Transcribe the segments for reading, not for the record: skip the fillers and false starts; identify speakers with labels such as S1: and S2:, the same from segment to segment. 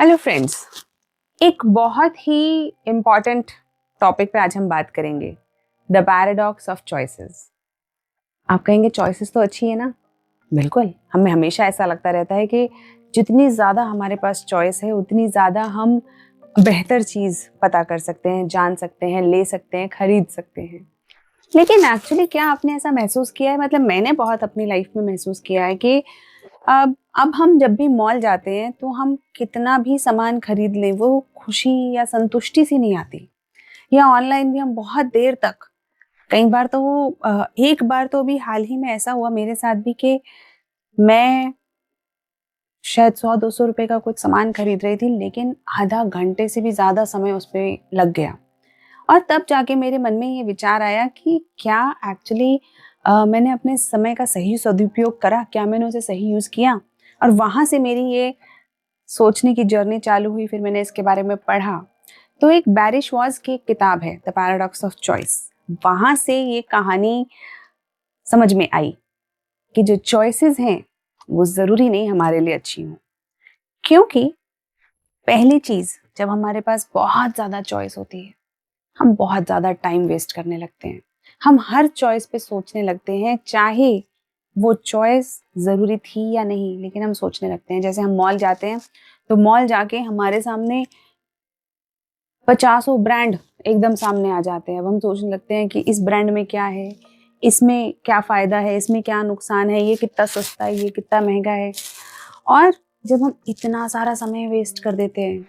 S1: Hello friends, एक बहुत ही important topic पे आज हम बात करेंगे, द पैराडॉक्स ऑफ चॉइसेस। आप कहेंगे चॉइसेस तो अच्छी है ना? बिल्कुल, हमें हमेशा ऐसा लगता रहता है कि जितनी ज़्यादा हमारे पास चॉइस है उतनी ज़्यादा हम बेहतर चीज़ पता कर सकते हैं, जान सकते हैं, ले सकते हैं, खरीद सकते हैं। लेकिन एक्चुअली क्या आपने ऐसा महसूस किया है? मतलब मैंने बहुत अपनी लाइफ में महसूस किया है कि अब हम जब भी मॉल जाते हैं तो हम कितना भी सामान खरीद लें वो खुशी या संतुष्टि सी नहीं आती। या ऑनलाइन भी हम बहुत देर तक, कई बार तो एक बार तो अभी हाल ही में ऐसा हुआ मेरे साथ भी कि मैं शायद 100-200 रुपए का कुछ सामान खरीद रही थी, लेकिन आधा घंटे से भी ज़्यादा समय उस पे लग गया। और तब जाके मेरे मन में ये विचार आया कि क्या एक्चुअली मैंने अपने समय का सही सदुपयोग करा? क्या मैंने उसे सही यूज़ किया? और वहाँ से मेरी ये सोचने की जर्नी चालू हुई। फिर मैंने इसके बारे में पढ़ा। तो एक बैरी शॉर्ट्ज़ की एक किताब है, द पैराडॉक्स ऑफ चॉइस। वहाँ से ये कहानी समझ में आई कि जो चॉइसेस हैं वो ज़रूरी नहीं हमारे लिए अच्छी हों। क्योंकि पहली चीज़, जब हमारे पास बहुत ज़्यादा चॉइस होती है, हम बहुत ज़्यादा टाइम वेस्ट करने लगते हैं। हम हर चॉइस पे सोचने लगते हैं, चाहे वो चॉइस ज़रूरी थी या नहीं, लेकिन हम सोचने लगते हैं। जैसे हम मॉल जाते हैं, तो मॉल जाके हमारे सामने पचासों ब्रांड एकदम सामने आ जाते हैं। अब हम सोचने लगते हैं कि इस ब्रांड में क्या है, इसमें क्या फ़ायदा है, इसमें क्या नुकसान है, ये कितना सस्ता है, ये कितना महंगा है। और जब हम इतना सारा समय वेस्ट कर देते हैं,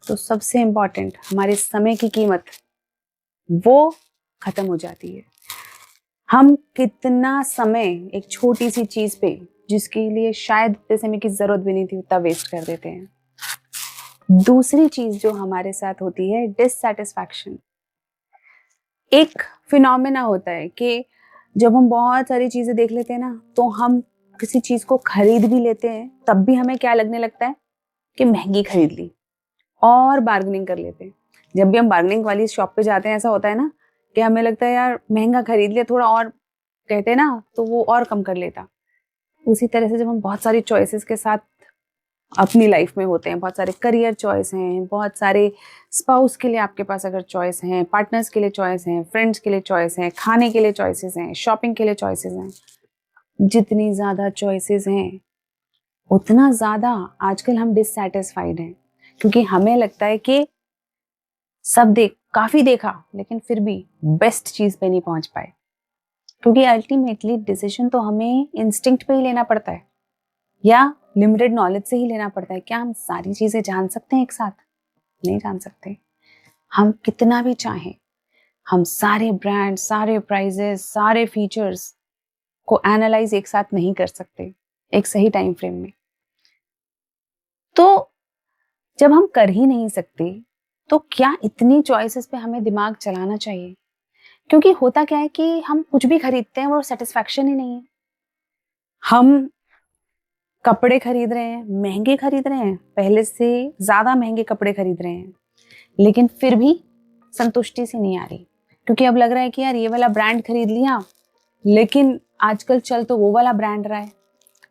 S1: तो सबसे इम्पॉर्टेंट हमारे समय की कीमत वो खत्म हो जाती है। हम कितना समय एक छोटी सी चीज पे, जिसके लिए शायद इतने समय की जरूरत भी नहीं थी, उतना वेस्ट कर देते हैं। दूसरी चीज जो हमारे साथ होती है, डिससैटिस्फैक्शन। एक फिनोमेना होता है कि जब हम बहुत सारी चीजें देख लेते हैं ना, तो हम किसी चीज को खरीद भी लेते हैं, तब भी हमें क्या लगने लगता है कि महंगी खरीद ली, और बार्गेनिंग कर लेते हैं। जब भी हम बार्गेनिंग वाली शॉप पे जाते हैं, ऐसा होता है ना कि हमें लगता है यार महंगा खरीद लिया, थोड़ा और कहते हैं ना, तो वो और कम कर लेता। उसी तरह से जब हम बहुत सारी चॉइसेस के साथ अपनी लाइफ में होते हैं, बहुत सारे करियर चॉइस हैं, बहुत सारे स्पाउस के लिए आपके पास अगर चॉइस हैं, पार्टनर्स के लिए चॉइस हैं, फ्रेंड्स के लिए चॉइस हैं, खाने के लिए चॉइसेस हैं, शॉपिंग के लिए चॉइसेस हैं। जितनी ज़्यादा चॉइसेस हैं उतना ज़्यादा आजकल हम डिससैटिस्फाइड हैं, क्योंकि हमें लगता है कि सब काफ़ी देखा, लेकिन फिर भी बेस्ट चीज़ पे नहीं पहुंच पाए। क्योंकि अल्टीमेटली डिसीजन तो हमें इंस्टिंक्ट पे ही लेना पड़ता है, या लिमिटेड नॉलेज से ही लेना पड़ता है। क्या हम सारी चीजें जान सकते हैं एक साथ? नहीं जान सकते। हम कितना भी चाहें, हम सारे ब्रांड, सारे प्राइजेस, सारे फीचर्स को एनालाइज एक साथ नहीं कर सकते एक सही टाइम फ्रेम में। तो जब हम कर ही नहीं सकते, तो क्या इतनी चॉइसेस पे हमें दिमाग चलाना चाहिए? क्योंकि होता क्या है कि हम कुछ भी खरीदते हैं, वो सेटिस्फैक्शन ही नहीं है। हम कपड़े खरीद रहे हैं, महंगे खरीद रहे हैं, पहले से ज्यादा महंगे कपड़े खरीद रहे हैं, लेकिन फिर भी संतुष्टि सी नहीं आ रही। क्योंकि अब लग रहा है कि यार ये वाला ब्रांड खरीद लिया, लेकिन आजकल चल तो वो वाला ब्रांड रहा है,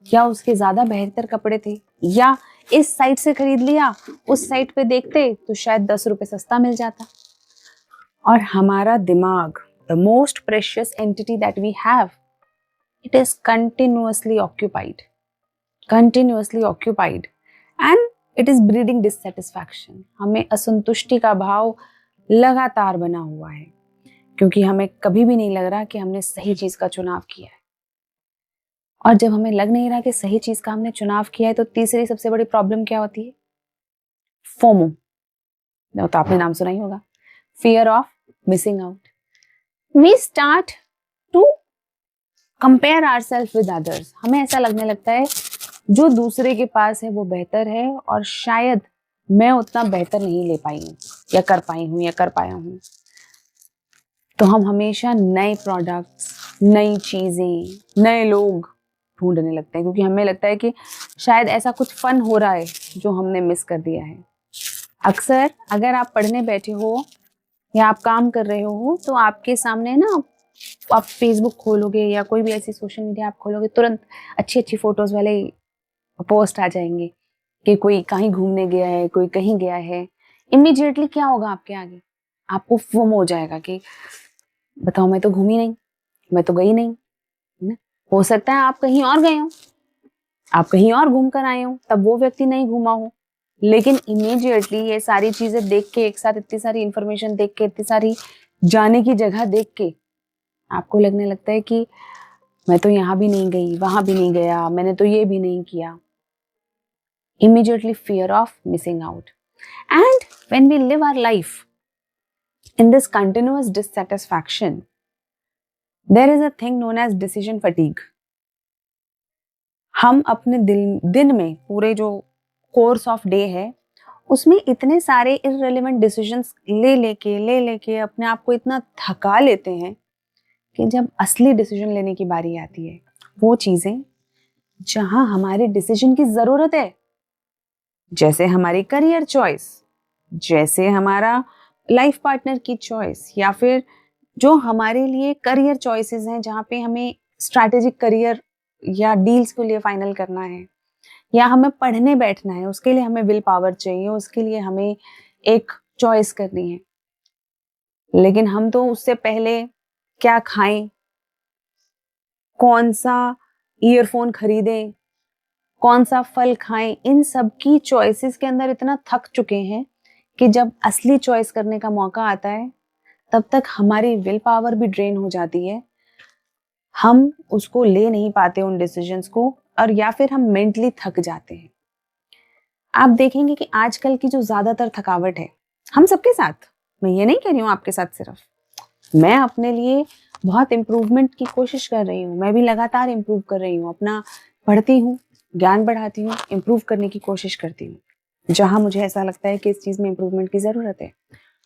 S1: या उसके ज्यादा बेहतर कपड़े थे, या इस साइट से खरीद लिया, उस साइट पे देखते तो शायद 10 रुपए सस्ता मिल जाता। और हमारा दिमाग, the most precious entity that we have, it is continuously occupied and it is breeding dissatisfaction. हमें असंतुष्टि का भाव लगातार बना हुआ है, क्योंकि हमें कभी भी नहीं लग रहा कि हमने सही चीज का चुनाव किया है। और जब हमें लग नहीं रहा कि सही चीज का हमने चुनाव किया है, तो तीसरी सबसे बड़ी प्रॉब्लम क्या होती है? फोमो। तो आपने नाम सुना ही होगा, fear of missing out. We start to compare ourselves with others. हमें ऐसा लगने लगता है जो दूसरे के पास है वो बेहतर है, और शायद मैं उतना बेहतर नहीं ले पाई हूँ, या कर पाई हूँ, या कर पाया हूँ। तो हम हमेशा नए प्रोडक्ट्स, नई चीजें, नए लोग ढूंढने लगते हैं, क्योंकि हमें लगता है कि शायद ऐसा कुछ फन हो रहा है जो हमने मिस कर दिया है। अक्सर अगर आप पढ़ने बैठे हो या आप काम कर रहे हो, तो आपके सामने ना, आप फेसबुक खोलोगे या कोई भी ऐसी सोशल मीडिया आप खोलोगे, तुरंत अच्छी अच्छी फोटोज वाले पोस्ट आ जाएंगे कि कोई कहीं घूमने गया है, कोई कहीं गया है, इमीडिएटली क्या होगा आपके आगे? आपको फोमो हो जाएगा कि बताओ मैं तो घूमी नहीं, मैं तो गई नहीं, है ना? हो सकता है आप कहीं और गए हो, आप कहीं और घूम कर आए हो, तब वो व्यक्ति नहीं घूमा हो, लेकिन इमीडिएटली ये सारी चीजें देख के, एक साथ इतनी सारी इंफॉर्मेशन देख के, इतनी सारी जाने की जगह देख के आपको लगने लगता है कि मैं तो यहाँ भी नहीं गई, वहां भी नहीं गया, मैंने तो ये भी नहीं किया. Immediately fear of missing out. And when we live our life in this continuous dissatisfaction, there is a thing known as decision fatigue. हम अपने दिन में पूरे जो कोर्स ऑफ डे है उसमें इतने सारे इररिलेवेंट डिसीजंस ले लेके अपने आप को इतना थका लेते हैं कि जब असली डिसीजन लेने की बारी आती है, वो चीजें जहां हमारे डिसीजन की जरूरत है, जैसे हमारी करियर चॉइस, जैसे हमारा लाइफ पार्टनर की चॉइस, या फिर जो हमारे लिए करियर चॉइसेस हैं जहाँ पे हमें स्ट्रैटेजिक करियर या डील्स के लिए फाइनल करना है, या हमें पढ़ने बैठना है, उसके लिए हमें विल पावर चाहिए, उसके लिए हमें एक चॉइस करनी है. लेकिन हम तो उससे पहले क्या खाएं, कौन सा ईयरफोन खरीदें, कौन सा फल खाएं, इन सब की चॉइसेस के अंदर इतना थक चुके हैं कि जब असली चॉइस करने का मौका आता है तब तक हमारी विल पावर भी ड्रेन हो जाती है, हम उसको ले नहीं पाते उन डिसीजंस को, और या फिर हम मेंटली थक जाते हैं. आप देखेंगे कि आजकल की जो ज्यादातर थकावट है हम सबके साथ, मैं ये नहीं कह रही हूँ आपके साथ सिर्फ, मैं अपने लिए बहुत इम्प्रूवमेंट की कोशिश कर रही हूँ, मैं भी लगातार इम्प्रूव कर रही हूँ, अपना पढ़ती हूँ, ज्ञान बढ़ाती हूँ, इम्प्रूव करने की कोशिश करती हूँ जहाँ मुझे ऐसा लगता है कि इस चीज़ में इम्प्रूवमेंट की ज़रूरत है.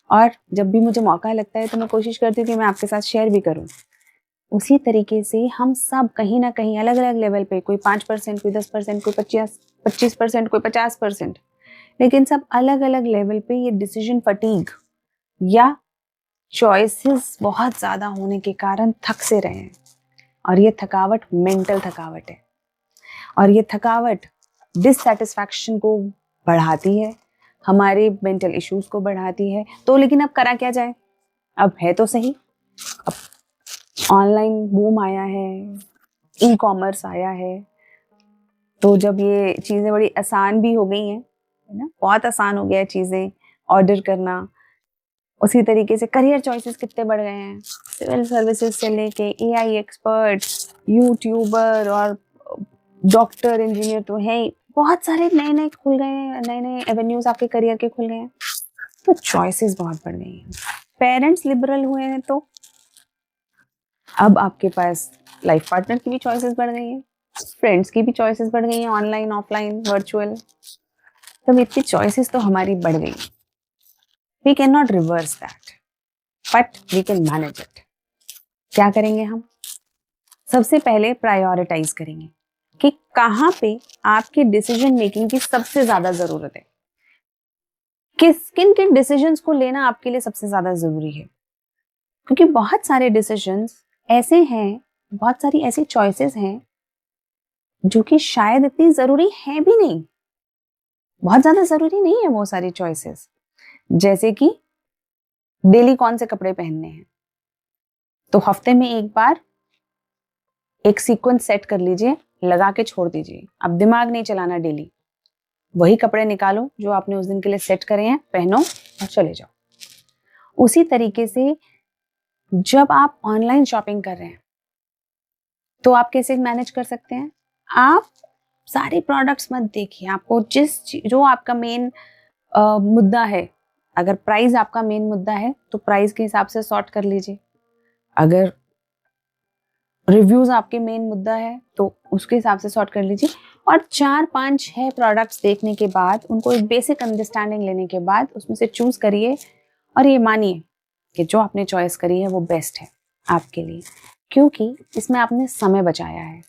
S1: और जब भी मुझे मौका लगता है तो मैं कोशिश करती हूँ कि मैं आपके साथ शेयर भी करूँ. उसी तरीके से हम सब कहीं ना कहीं अलग अलग लेवल पे, कोई 5%, कोई 10%, कोई 25%, कोई 50%, लेकिन सब अलग अलग लेवल पे ये डिसीजन फटीग या चॉइसेस बहुत ज़्यादा होने के कारण थक से रहे हैं. और ये थकावट मेंटल थकावट है, और ये थकावट डिससैटिस्फैक्शन को बढ़ाती है, हमारे मेंटल इश्यूज को बढ़ाती है. तो लेकिन अब करा क्या जाए? अब है तो सही, अब ऑनलाइन बूम आया है, ई कॉमर्स आया है, तो जब ये चीज़ें बड़ी आसान भी हो गई हैं, है ना, बहुत आसान हो गया है चीज़ें ऑर्डर करना. उसी तरीके से करियर चॉइसेस कितने बढ़ गए हैं, सिविल सर्विसेज से लेके एआई एक्सपर्ट, यूट्यूबर और डॉक्टर, इंजीनियर तो है ही, बहुत सारे नए नए खुल गए हैं, नए नए एवेन्यूज आपके करियर के खुल गए हैं. तो चॉइसेस बहुत बढ़ गई हैं. पेरेंट्स लिबरल हुए हैं तो अब आपके पास लाइफ पार्टनर की भी चॉइसेस बढ़ गई हैं, फ्रेंड्स की भी चॉइसेस बढ़ गई हैं, ऑनलाइन, ऑफलाइन, वर्चुअल. तो इतनी चॉइसेस तो हमारी बढ़ गई. We can not reverse that, but we can manage it. क्या करेंगे हम? सबसे पहले प्रायोरिटाइज करेंगे कि कहाँ पे आपकी डिसीजन मेकिंग की सबसे ज्यादा जरूरत है, किन किन डिसीजंस को लेना आपके लिए सबसे ज्यादा जरूरी है. क्योंकि बहुत सारे डिसीजंस ऐसे हैं, बहुत सारी ऐसी चॉइसेस हैं जो कि शायद इतनी जरूरी है भी नहीं, बहुत ज्यादा जरूरी नहीं है वो सारी चॉइसेस. जैसे कि डेली कौन से कपड़े पहनने हैं, तो हफ्ते में एक बार एक सीक्वेंस सेट कर लीजिए, लगा के छोड़ दीजिए. अब दिमाग नहीं चलाना डेली, वही कपड़े निकालो जो आपने उस दिन के लिए सेट करे हैं, पहनो और चले जाओ. उसी तरीके से जब आप ऑनलाइन शॉपिंग कर रहे हैं तो आप कैसे मैनेज कर सकते हैं? आप सारे प्रोडक्ट्स मत देखिए, आपको जो आपका मेन मुद्दा है, अगर प्राइस आपका मेन मुद्दा है तो प्राइस के हिसाब से सॉर्ट कर लीजिए. अगर रिव्यूज आपके मेन मुद्दा है तो उसके हिसाब से सॉर्ट कर लीजिए. और 4, 5, 6 प्रोडक्ट्स देखने के बाद, उनको एक बेसिक अंडरस्टैंडिंग लेने के बाद उसमें से चूज करिए और ये मानिए कि जो आपने चॉइस करी है वो बेस्ट है आपके लिए, क्योंकि इसमें आपने समय बचाया है.